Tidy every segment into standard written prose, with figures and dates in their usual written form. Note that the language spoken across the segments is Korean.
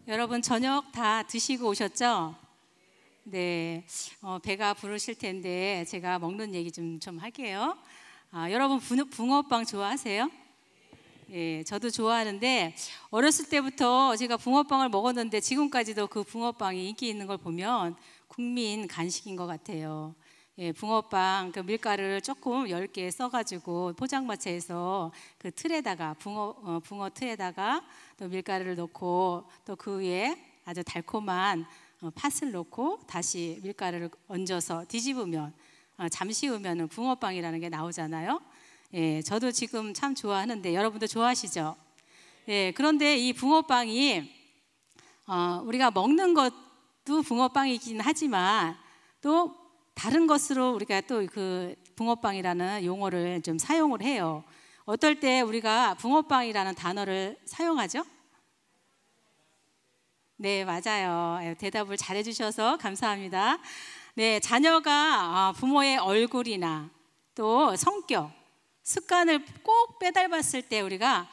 여러분 저녁 다 드시고 오셨죠? 네, 배가 부르실 텐데 제가 먹는 얘기 좀 할게요. 여러분 붕어빵 좋아하세요? 예, 저도 좋아하는데 어렸을 때부터 제가 붕어빵을 먹었는데 지금까지도 그 붕어빵이 인기 있는 걸 보면 국민 간식인 것 같아요. 예, 붕어빵 그 밀가루를 조금 얇게 써가지고 포장마차에서 그 틀에다가 붕어 틀에다가 또 밀가루를 넣고 또 그 위에 아주 달콤한 팥을 넣고 다시 밀가루를 얹어서 뒤집으면 잠시 후면은 붕어빵이라는 게 나오잖아요. 예, 저도 지금 참 좋아하는데 여러분도 좋아하시죠? 예, 그런데 이 붕어빵이 우리가 먹는 것도 붕어빵이긴 하지만 또 다른 것으로 우리가 또 그 붕어빵이라는 용어를 좀 사용을 해요. 어떨 때 우리가 붕어빵이라는 단어를 사용하죠? 네, 맞아요. 대답을 잘해 주셔서 감사합니다. 네, 자녀가 부모의 얼굴이나 또 성격, 습관을 꼭 빼닮았을 때 우리가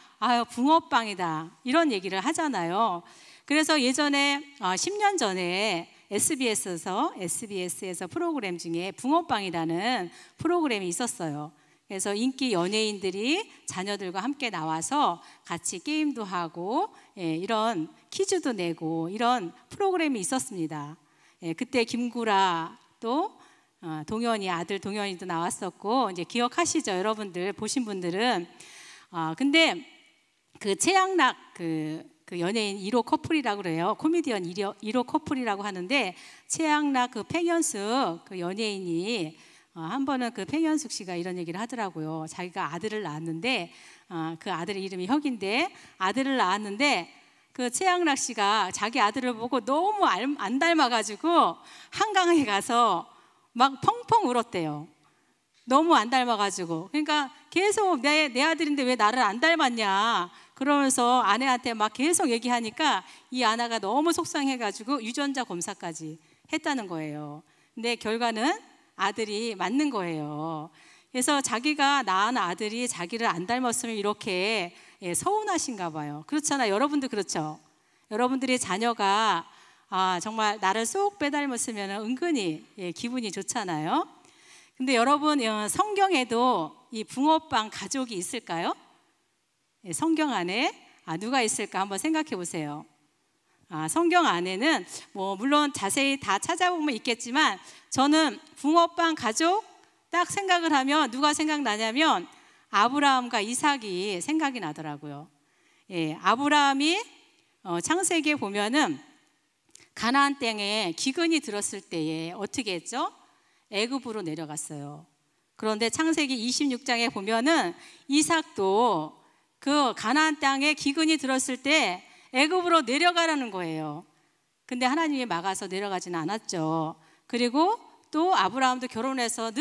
붕어빵이다 이런 얘기를 하잖아요. 그래서 예전에 10년 전에 SBS에서 프로그램 중에 붕어빵이라는 프로그램이 있었어요. 그래서 인기 연예인들이 자녀들과 함께 나와서 같이 게임도 하고 이런 퀴즈도 내고 이런 프로그램이 있었습니다. 그때 김구라 또 동현이 아들 동현이도 나왔었고 이제 기억하시죠? 여러분들 보신 분들은. 근데 그 최양락 그 연예인 1호 커플이라고 그래요. 코미디언 1호 커플이라고 하는데 최양락 그 팽현숙 그 연예인이 한 번은 그 팽현숙 씨가 이런 얘기를 하더라고요. 자기가 아들을 낳았는데 그 아들의 이름이 혁인데 아들을 낳았는데 그 최양락 씨가 자기 아들을 보고 너무 안 닮아가지고 한강에 가서 막 펑펑 울었대요. 너무 안 닮아가지고. 그러니까 계속 내 아들인데 왜 나를 안 닮았냐 그러면서 아내한테 막 계속 얘기하니까 이 아내가 너무 속상해가지고 유전자 검사까지 했다는 거예요. 근데 결과는 아들이 맞는 거예요. 그래서 자기가 낳은 아들이 자기를 안 닮았으면 이렇게 서운하신가 봐요. 그렇잖아요. 여러분도 그렇죠. 여러분들의 자녀가 정말 나를 쏙 빼닮았으면 은근히 기분이 좋잖아요. 근데 여러분 성경에도 이 붕어빵 가족이 있을까요? 성경 안에 누가 있을까 한번 생각해 보세요. 성경 안에는 뭐 물론 자세히 다 찾아보면 있겠지만 저는 붕어빵 가족 딱 생각을 하면 누가 생각나냐면 아브라함과 이삭이 생각이 나더라고요. 아브라함이 창세기에 보면은 가나안 땅에 기근이 들었을 때에 어떻게 했죠? 애굽으로 내려갔어요. 그런데 창세기 26장에 보면은 이삭도 그 가나안 땅에 기근이 들었을 때 애굽으로 내려가라는 거예요. 근데 하나님이 막아서 내려가지는 않았죠. 그리고 또 아브라함도 결혼해서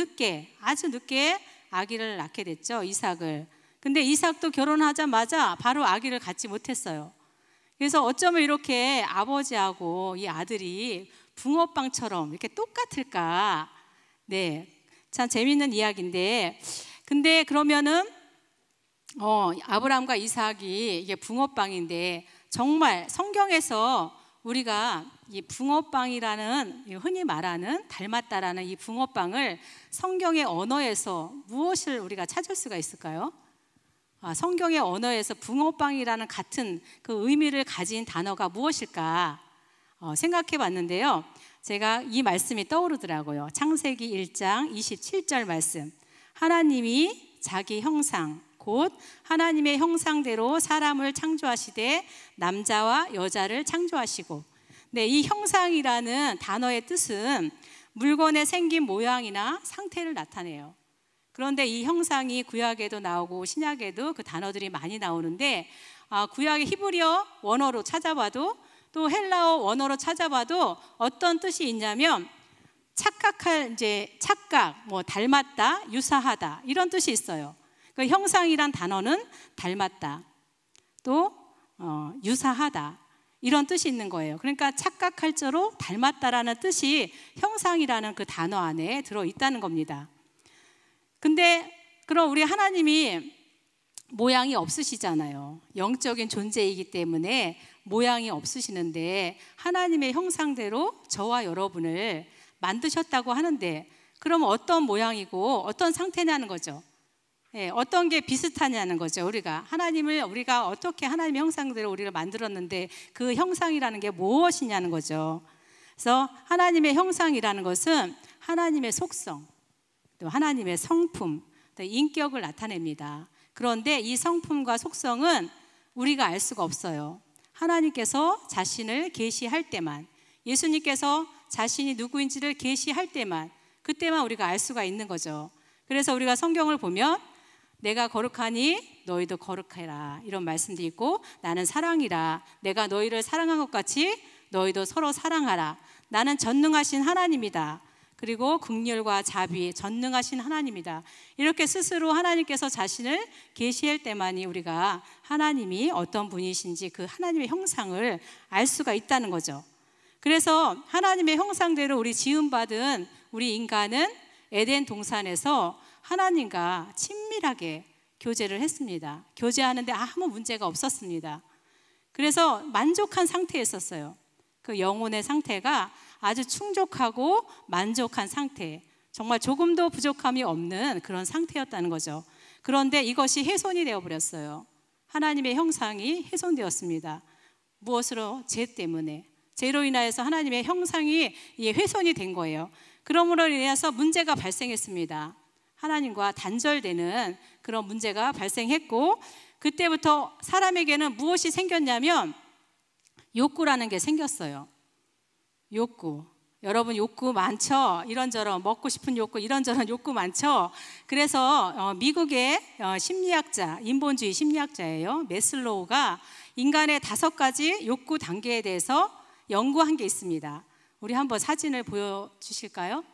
아주 늦게 아기를 낳게 됐죠, 이삭을. 근데 이삭도 결혼하자마자 바로 아기를 갖지 못했어요. 그래서 어쩌면 이렇게 아버지하고 이 아들이 붕어빵처럼 이렇게 똑같을까? 네, 참 재밌는 이야기인데, 근데 그러면은 아브라함과 이삭이 이게 붕어빵인데 정말 성경에서 우리가 이 붕어빵이라는 흔히 말하는 닮았다라는 이 붕어빵을 성경의 언어에서 무엇을 우리가 찾을 수가 있을까요? 성경의 언어에서 붕어빵이라는 같은 그 의미를 가진 단어가 무엇일까 생각해 봤는데요. 제가 이 말씀이 떠오르더라고요. 창세기 1장 27절 말씀. 하나님이 자기 형상 곧 하나님의 형상대로 사람을 창조하시되 남자와 여자를 창조하시고. 네, 이 형상이라는 단어의 뜻은 물건의 생긴 모양이나 상태를 나타내요. 그런데 이 형상이 구약에도 나오고 신약에도 그 단어들이 많이 나오는데 구약의 히브리어 원어로 찾아봐도 또 헬라어 원어로 찾아봐도 어떤 뜻이 있냐면 착각, 뭐 닮았다, 유사하다 이런 뜻이 있어요. 그 형상이란 단어는 닮았다, 또 유사하다 이런 뜻이 있는 거예요. 그러니까 착각할 자로 닮았다라는 뜻이 형상이라는 그 단어 안에 들어 있다는 겁니다. 근데 그럼 우리 하나님이 모양이 없으시잖아요. 영적인 존재이기 때문에 모양이 없으시는데 하나님의 형상대로 저와 여러분을 만드셨다고 하는데, 그러면 어떤 모양이고 어떤 상태냐는 거죠. 어떤 게 비슷하냐는 거죠. 우리가 어떻게 하나님의 형상대로 우리를 만들었는데 그 형상이라는 게 무엇이냐는 거죠. 그래서 하나님의 형상이라는 것은 하나님의 속성, 또 하나님의 성품, 또 인격을 나타냅니다. 그런데 이 성품과 속성은 우리가 알 수가 없어요. 하나님께서 자신을 계시할 때만, 예수님께서 자신이 누구인지를 계시할 때만, 그때만 우리가 알 수가 있는 거죠. 그래서 우리가 성경을 보면 내가 거룩하니 너희도 거룩해라, 이런 말씀도 있고, 나는 사랑이라, 내가 너희를 사랑한 것 같이 너희도 서로 사랑하라, 나는 전능하신 하나님이다, 그리고 긍휼과 자비, 전능하신 하나님이다. 이렇게 스스로 하나님께서 자신을 계시할 때만이 우리가 하나님이 어떤 분이신지 그 하나님의 형상을 알 수가 있다는 거죠. 그래서 하나님의 형상대로 우리 지음받은 우리 인간은 에덴 동산에서 하나님과 친밀하게 교제를 했습니다. 교제하는데 아무 문제가 없었습니다. 그래서 만족한 상태에 있었어요. 그 영혼의 상태가 아주 충족하고 만족한 상태, 정말 조금도 부족함이 없는 그런 상태였다는 거죠. 그런데 이것이 훼손이 되어버렸어요. 하나님의 형상이 훼손되었습니다. 무엇으로? 죄 때문에. 죄로 인하여서 하나님의 형상이 훼손이 된 거예요. 그러므로 인해서 문제가 발생했습니다. 하나님과 단절되는 그런 문제가 발생했고, 그때부터 사람에게는 무엇이 생겼냐면 욕구라는 게 생겼어요. 욕구. 여러분 욕구 많죠? 이런저런 먹고 싶은 욕구, 이런저런 욕구 많죠? 그래서 미국의 심리학자, 인본주의 심리학자예요. 매슬로우가 인간의 5가지 욕구 단계에 대해서 연구한 게 있습니다. 우리 한번 사진을 보여주실까요?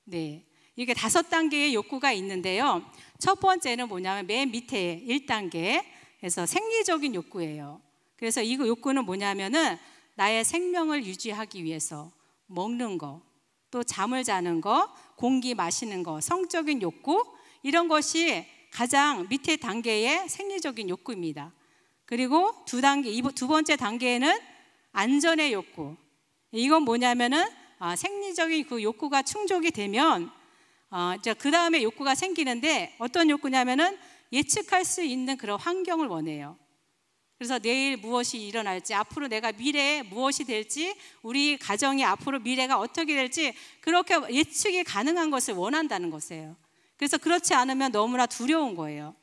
네, 이게 5단계의 욕구가 있는데요. 첫 번째는 뭐냐면 맨 밑에 1단계에서 생리적인 욕구예요. 그래서 이 욕구는 뭐냐면은 나의 생명을 유지하기 위해서 먹는 거, 또 잠을 자는 거, 공기 마시는 거, 성적인 욕구, 이런 것이 가장 밑에 단계의 생리적인 욕구입니다. 그리고 두 번째 단계에는 안전의 욕구. 이건 뭐냐면은 생리적인 그 욕구가 충족이 되면 그 다음에 욕구가 생기는데, 어떤 욕구냐면은 예측할 수 있는 그런 환경을 원해요. 그래서 내일 무엇이 일어날지, 앞으로 내가 미래에 무엇이 될지, 우리 가정이 앞으로 미래가 어떻게 될지 그렇게 예측이 가능한 것을 원한다는 것이에요. 그래서 그렇지 않으면 너무나 두려운 거예요.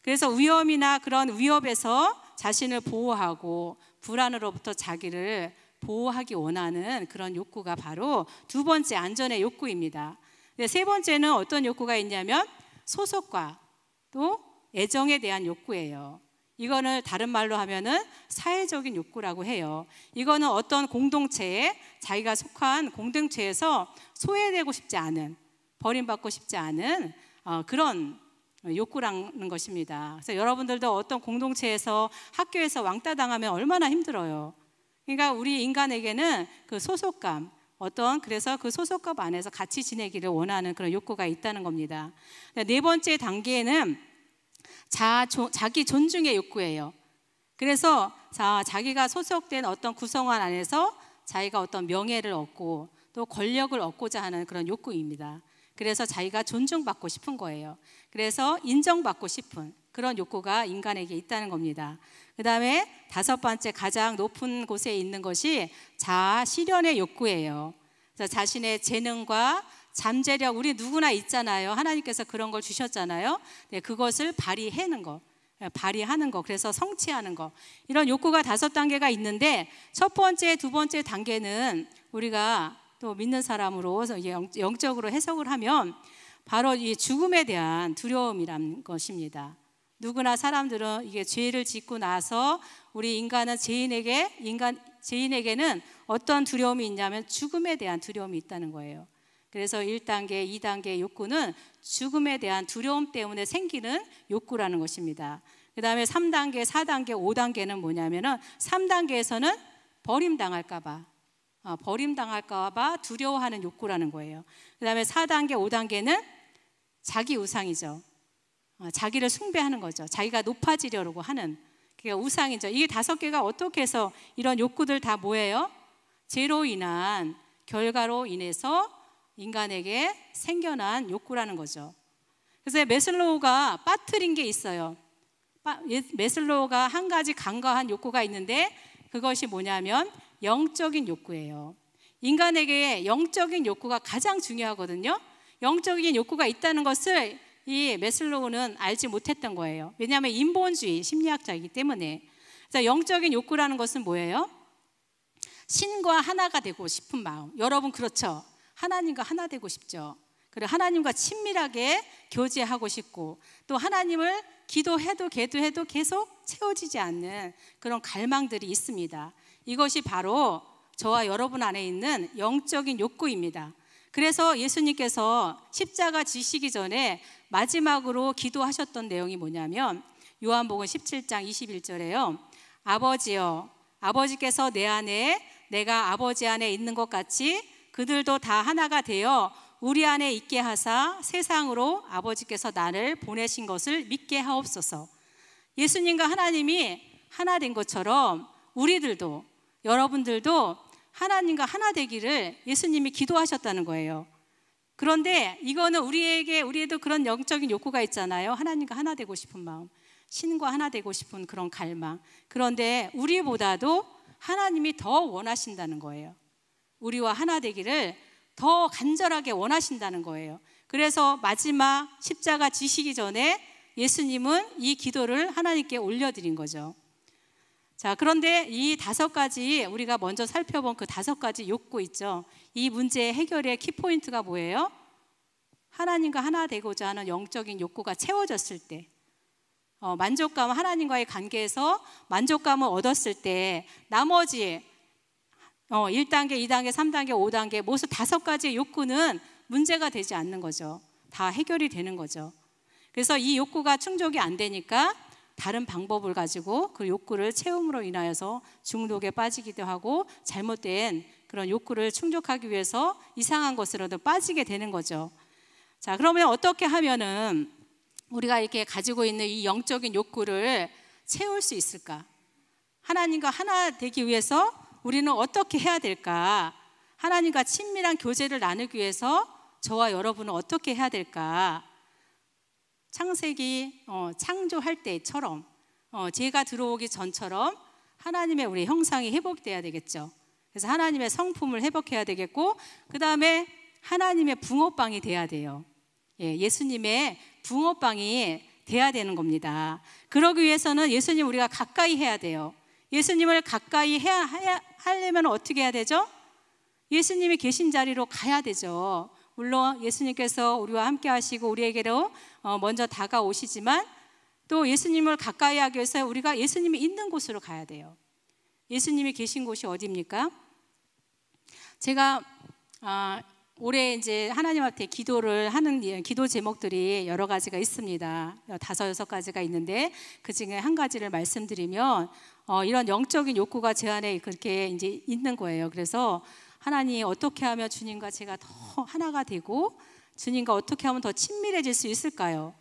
그래서 위험이나 그런 위협에서 자신을 보호하고 불안으로부터 자기를 보호하기 원하는 그런 욕구가 바로 두 번째 안전의 욕구입니다. 세 번째는 어떤 욕구가 있냐면 소속과 또 애정에 대한 욕구예요. 이거는 다른 말로 하면은 사회적인 욕구라고 해요. 이거는 어떤 공동체에, 자기가 속한 공동체에서 소외되고 싶지 않은, 버림받고 싶지 않은 그런 욕구라는 것입니다. 그래서 여러분들도 어떤 공동체에서, 학교에서 왕따 당하면 얼마나 힘들어요. 그러니까 우리 인간에게는 그 소속감, 그래서 그 소속감 안에서 같이 지내기를 원하는 그런 욕구가 있다는 겁니다. 네 번째 단계는 자기 존중의 욕구예요. 그래서 자기가 소속된 어떤 구성원 안에서 자기가 어떤 명예를 얻고 또 권력을 얻고자 하는 그런 욕구입니다. 그래서 자기가 존중받고 싶은 거예요. 그래서 인정받고 싶은 그런 욕구가 인간에게 있다는 겁니다. 그 다음에 5번째, 가장 높은 곳에 있는 것이 자아 실현의 욕구예요. 그래서 자신의 재능과 잠재력, 우리 누구나 있잖아요. 하나님께서 그런 걸 주셨잖아요. 네, 그것을 발휘하는 거, 그래서 성취하는 거, 이런 욕구가 5단계가 있는데, 첫 번째, 두 번째 단계는 우리가 또 믿는 사람으로 영적으로 해석을 하면 바로 이 죽음에 대한 두려움이란 것입니다. 누구나 사람들은 이게 죄를 짓고 나서 우리 인간은 죄인에게는 어떤 두려움이 있냐면 죽음에 대한 두려움이 있다는 거예요. 그래서 1단계, 2단계 욕구는 죽음에 대한 두려움 때문에 생기는 욕구라는 것입니다. 그 다음에 3단계, 4단계, 5단계는 뭐냐면은 3단계에서는 버림당할까 봐 두려워하는 욕구라는 거예요. 그 다음에 4단계, 5단계는 자기 우상이죠. 자기를 숭배하는 거죠. 자기가 높아지려고 하는 그게 우상이죠. 이게 5개가 어떻게 해서 이런 욕구들 다 뭐예요? 죄로 인한 결과로 인해서 인간에게 생겨난 욕구라는 거죠. 그래서 매슬로우가 빠뜨린 게 있어요. 매슬로우가 한 가지 간과한 욕구가 있는데 그것이 뭐냐면 영적인 욕구예요. 인간에게 영적인 욕구가 가장 중요하거든요. 영적인 욕구가 있다는 것을 이 매슬로우는 알지 못했던 거예요. 왜냐하면 인본주의 심리학자이기 때문에. 그래서 영적인 욕구라는 것은 뭐예요? 신과 하나가 되고 싶은 마음. 여러분 그렇죠? 하나님과 하나 되고 싶죠. 그리고 하나님과 친밀하게 교제하고 싶고 또 하나님을 기도해도 계속 채워지지 않는 그런 갈망들이 있습니다. 이것이 바로 저와 여러분 안에 있는 영적인 욕구입니다. 그래서 예수님께서 십자가 지시기 전에 마지막으로 기도하셨던 내용이 뭐냐면 요한복음 17장 21절에요. 아버지여, 아버지께서 내 안에 내가 아버지 안에 있는 것 같이 그들도 다 하나가 되어 우리 안에 있게 하사 세상으로 아버지께서 나를 보내신 것을 믿게 하옵소서. 예수님과 하나님이 하나 된 것처럼 우리들도 여러분들도 하나님과 하나 되기를 예수님이 기도하셨다는 거예요. 그런데 이거는 우리에도 그런 영적인 욕구가 있잖아요. 하나님과 하나 되고 싶은 마음, 신과 하나 되고 싶은 그런 갈망. 그런데 우리보다도 하나님이 더 원하신다는 거예요. 우리와 하나 되기를 더 간절하게 원하신다는 거예요. 그래서 마지막 십자가 지시기 전에 예수님은 이 기도를 하나님께 올려드린 거죠. 자, 그런데 이 5가지 우리가 먼저 살펴본 그 5가지 욕구 있죠. 이 문제의 해결의 키포인트가 뭐예요? 하나님과 하나 되고자 하는 영적인 욕구가 채워졌을 때, 만족감, 하나님과의 관계에서 만족감을 얻었을 때 나머지 1단계, 2단계, 3단계, 5단계 모두 5가지의 욕구는 문제가 되지 않는 거죠. 다 해결이 되는 거죠. 그래서 이 욕구가 충족이 안 되니까 다른 방법을 가지고 그 욕구를 채움으로 인하여서 중독에 빠지기도 하고 잘못된 그런 욕구를 충족하기 위해서 이상한 것으로도 빠지게 되는 거죠. 자, 그러면 어떻게 하면은 우리가 이렇게 가지고 있는 이 영적인 욕구를 채울 수 있을까? 하나님과 하나 되기 위해서 우리는 어떻게 해야 될까? 하나님과 친밀한 교제를 나누기 위해서 저와 여러분은 어떻게 해야 될까? 창세기 창조할 때처럼 죄가 들어오기 전처럼 하나님의 우리 형상이 회복돼야 되겠죠. 그래서 하나님의 성품을 회복해야 되겠고 그 다음에 하나님의 붕어빵이 돼야 돼요. 예수님의 붕어빵이 돼야 되는 겁니다. 그러기 위해서는 예수님 우리가 가까이 해야 돼요. 예수님을 가까이 하려면 어떻게 해야 되죠? 예수님이 계신 자리로 가야 되죠. 물론 예수님께서 우리와 함께 하시고 우리에게로 먼저 다가오시지만 또 예수님을 가까이 하기 위해서 우리가 예수님이 있는 곳으로 가야 돼요. 예수님이 계신 곳이 어디입니까? 제가 올해 이제 하나님 앞에 기도를 하는 기도 제목들이 여러 가지가 있습니다. 5, 6가지가 있는데 그 중에 한 가지를 말씀드리면 이런 영적인 욕구가 제 안에 그렇게 이제 있는 거예요. 그래서 하나님 어떻게 하면 주님과 제가 더 하나가 되고 주님과 어떻게 하면 더 친밀해질 수 있을까요?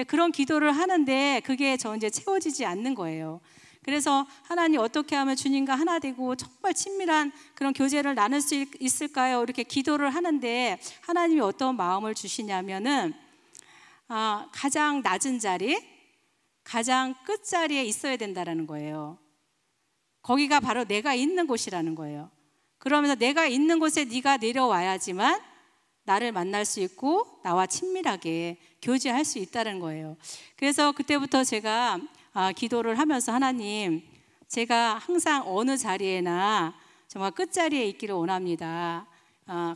그런 기도를 하는데 그게 저 이제 채워지지 않는 거예요. 그래서 하나님 어떻게 하면 주님과 하나 되고 정말 친밀한 그런 교제를 나눌 수 있을까요? 이렇게 기도를 하는데 하나님이 어떤 마음을 주시냐면은 가장 낮은 자리, 가장 끝자리에 있어야 된다라는 거예요. 거기가 바로 내가 있는 곳이라는 거예요. 그러면서 내가 있는 곳에 네가 내려와야지만 나를 만날 수 있고 나와 친밀하게 교제할 수 있다는 거예요. 그래서 그때부터 제가 기도를 하면서 하나님, 제가 항상 어느 자리에나 정말 끝자리에 있기를 원합니다.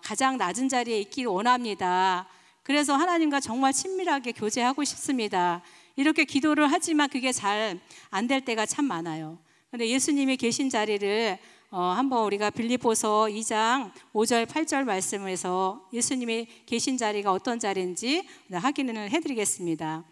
가장 낮은 자리에 있기를 원합니다. 그래서 하나님과 정말 친밀하게 교제하고 싶습니다. 이렇게 기도를 하지만 그게 잘 안 될 때가 참 많아요. 그런데 예수님이 계신 자리를 한번 우리가 빌립보서 2장 5절 8절 말씀에서 예수님이 계신 자리가 어떤 자리인지 확인을 해드리겠습니다.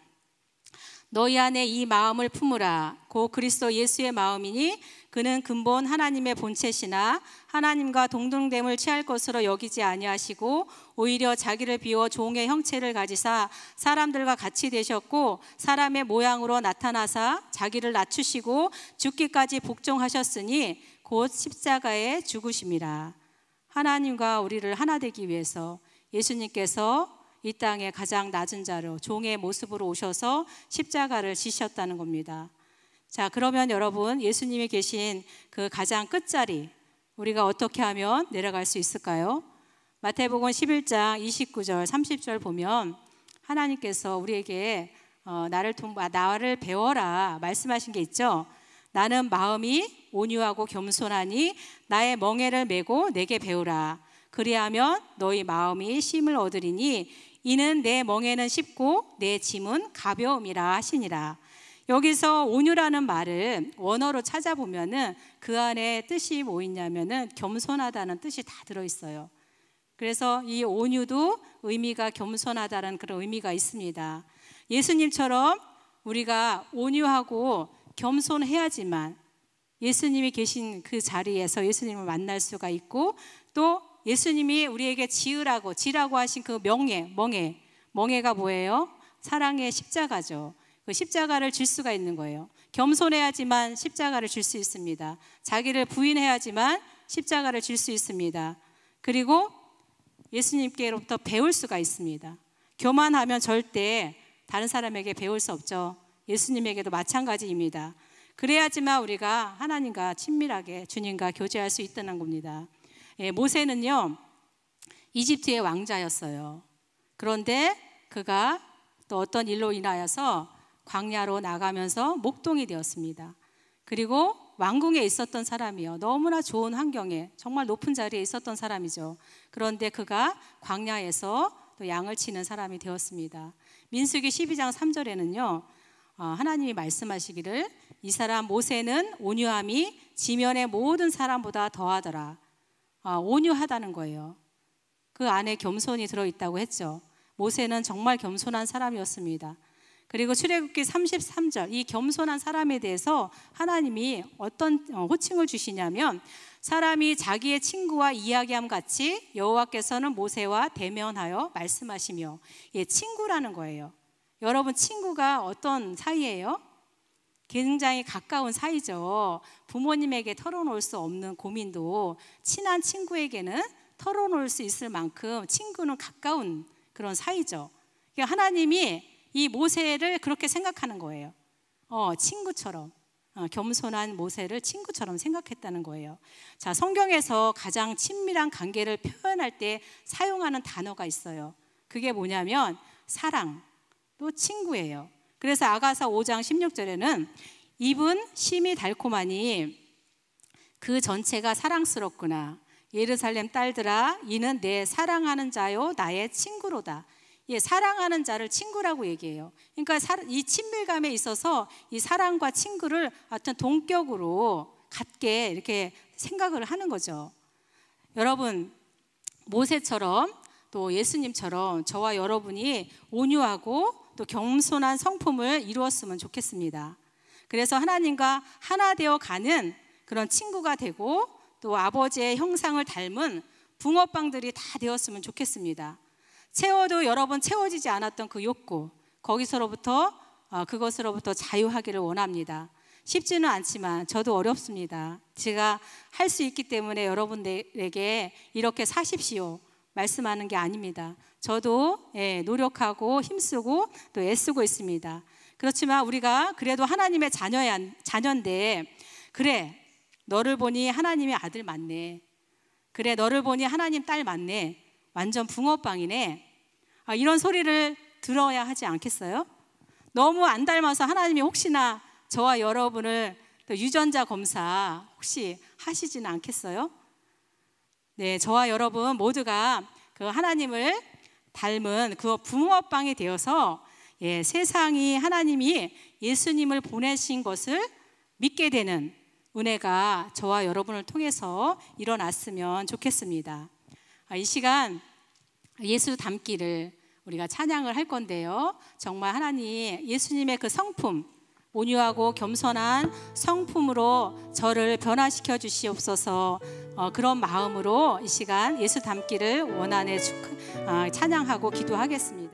너희 안에 이 마음을 품으라. 곧 그리스도 예수의 마음이니 그는 근본 하나님의 본체시나 하나님과 동등됨을 취할 것으로 여기지 아니하시고 오히려 자기를 비워 종의 형체를 가지사 사람들과 같이 되셨고 사람의 모양으로 나타나사 자기를 낮추시고 죽기까지 복종하셨으니 곧 십자가에 죽으심이라. 하나님과 우리를 하나 되기 위해서 예수님께서 이 땅에 가장 낮은 자로 종의 모습으로 오셔서 십자가를 지셨다는 겁니다. 자, 그러면 여러분, 예수님이 계신 그 가장 끝자리 우리가 어떻게 하면 내려갈 수 있을까요? 마태복음 11장 29절 30절 보면 하나님께서 우리에게 나를 배워라 말씀하신 게 있죠. 나는 마음이 온유하고 겸손하니 나의 멍에를 메고 내게 배우라. 그리하면 너희 마음이 쉼을 얻으리니 이는 내 멍에는 쉽고 내 짐은 가벼움이라 하시니라. 여기서 온유라는 말을 원어로 찾아보면은 그 안에 뜻이 뭐 있냐면은 겸손하다는 뜻이 다 들어있어요. 그래서 이 온유도 의미가 겸손하다는 그런 의미가 있습니다. 예수님처럼 우리가 온유하고 겸손해야지만 예수님이 계신 그 자리에서 예수님을 만날 수가 있고 또 예수님이 우리에게 지으라고 하신 그 멍에가 뭐예요? 사랑의 십자가죠. 그 십자가를 질 수가 있는 거예요. 겸손해야지만 십자가를 질 수 있습니다. 자기를 부인해야지만 십자가를 질 수 있습니다. 그리고 예수님께로부터 배울 수가 있습니다. 교만하면 절대 다른 사람에게 배울 수 없죠. 예수님에게도 마찬가지입니다. 그래야지만 우리가 하나님과 친밀하게 주님과 교제할 수 있다는 겁니다. 모세는요 이집트의 왕자였어요. 그런데 그가 또 어떤 일로 인하여서 광야로 나가면서 목동이 되었습니다. 그리고 왕궁에 있었던 사람이요, 너무나 좋은 환경에 정말 높은 자리에 있었던 사람이죠. 그런데 그가 광야에서 또 양을 치는 사람이 되었습니다. 민수기 12장 3절에는요 하나님이 말씀하시기를 이 사람 모세는 온유함이 지면의 모든 사람보다 더하더라. 온유하다는 거예요. 그 안에 겸손이 들어있다고 했죠. 모세는 정말 겸손한 사람이었습니다. 그리고 출애굽기 33절 이 겸손한 사람에 대해서 하나님이 어떤 호칭을 주시냐면 사람이 자기의 친구와 이야기함 같이 여호와께서는 모세와 대면하여 말씀하시며, 친구라는 거예요. 여러분, 친구가 어떤 사이예요? 굉장히 가까운 사이죠. 부모님에게 털어놓을 수 없는 고민도 친한 친구에게는 털어놓을 수 있을 만큼 친구는 가까운 그런 사이죠. 그러니까 하나님이 이 모세를 그렇게 생각하는 거예요. 친구처럼, 겸손한 모세를 친구처럼 생각했다는 거예요. 자, 성경에서 가장 친밀한 관계를 표현할 때 사용하는 단어가 있어요. 그게 뭐냐면 사랑, 또 친구예요. 그래서 아가서 5장 16절에는 입은 심히 달콤하니 그 전체가 사랑스럽구나. 예루살렘 딸들아, 이는 내 사랑하는 자요 나의 친구로다. 사랑하는 자를 친구라고 얘기해요. 그러니까 이 친밀감에 있어서 이 사랑과 친구를 어떤 동격으로 같게 이렇게 생각을 하는 거죠. 여러분, 모세처럼 또 예수님처럼 저와 여러분이 온유하고 또 겸손한 성품을 이루었으면 좋겠습니다. 그래서 하나님과 하나 되어 가는 그런 친구가 되고 또 아버지의 형상을 닮은 붕어빵들이 다 되었으면 좋겠습니다. 채워도 여러분 채워지지 않았던 그 욕구, 그것으로부터 자유하기를 원합니다. 쉽지는 않지만 저도 어렵습니다. 제가 할 수 있기 때문에 여러분들에게 이렇게 사십시오 말씀하는 게 아닙니다. 저도 노력하고 힘쓰고 또 애쓰고 있습니다. 그렇지만 우리가 그래도 하나님의 자녀인데, 그래 너를 보니 하나님의 아들 맞네, 그래 너를 보니 하나님 딸 맞네, 완전 붕어빵이네, 이런 소리를 들어야 하지 않겠어요? 너무 안 닮아서 하나님이 혹시나 저와 여러분을 또 유전자 검사 혹시 하시지는 않겠어요? 네, 저와 여러분 모두가 그 하나님을 닮은 그 붕어빵이 되어서 세상이 하나님이 예수님을 보내신 것을 믿게 되는 은혜가 저와 여러분을 통해서 일어났으면 좋겠습니다. 이 시간 예수 닮기를 우리가 찬양을 할 건데요. 정말 하나님 예수님의 그 성품, 온유하고 겸손한 성품으로 저를 변화시켜 주시옵소서. 그런 마음으로 이 시간 예수 닮기를 원한에 찬양하고 기도하겠습니다.